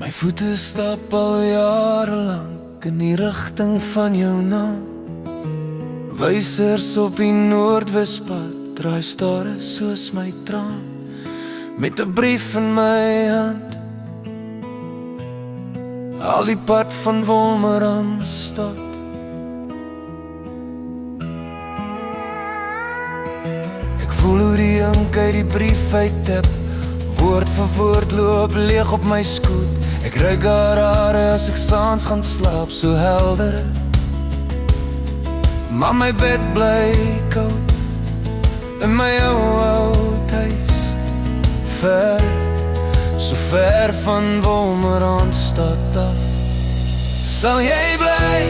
My voete stap al jare lank in die rigting van jou naam. Wysers op die Noordwispad draai stare soos my traan, met 'n brief in my hand, al die pad van Wolmaranstad. Ek voel hoe die ink uit die brief uittip, woord vir woord loop leeg op my skoot. Ek ruik haar hare as ek saans gaan slaap, so helder. Maar my bed bly koud in my ou huis, ver, so ver van Wolmaranstad af. Sal jy bly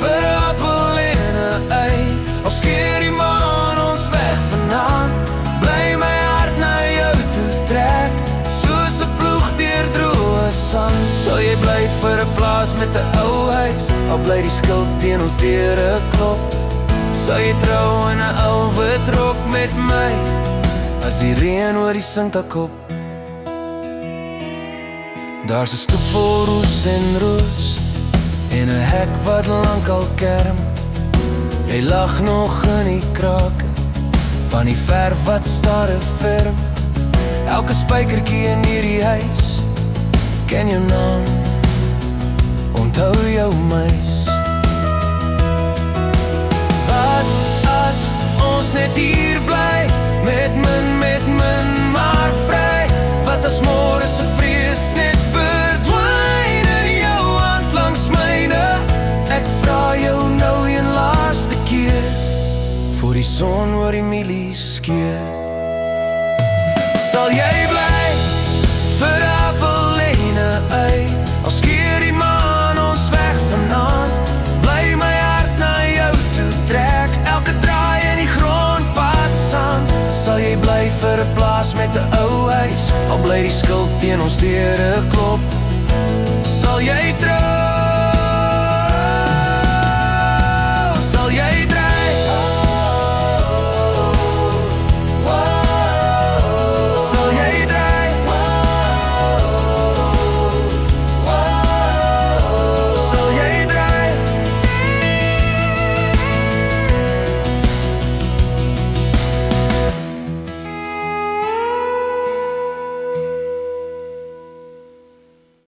vir 'n appel en 'n ei, al skeer die maan ons weg vanaand? Bly my hart na jou toe trek, soos 'n ploeg deur droë sand. Sal jy bly vir 'n plaas met 'n ou huis, al bly die skuld teen ons deure klop? Sal jy trou in 'n ou wit rok met my, as die reën oor die Sinta kop? Daar's 'n stoep vol roes en roos, en 'n hek wat lank al kerm. Jy lag nog in die krake van die verf wat stare firm. Elke spykertjie in hierdie huis ken jou naam, onthou jou meis. Wat as ons net hier bly, met min, maar vry? Wat as môre se vrees net verdwyn in jou hand langs myne? Ek vra jou nou een laaste keer, voor die son oor die mielies skeer. Sal jy bly vir 'n appel en 'n ei, al skeer die maan ons weg vanaand? Bly my hart na jou toe trek, elke draai in die grondpad sand. Sal jy bly vir 'n plaas met 'n ou huis, al bly die skuld teen ons deure klop? Sal jy trou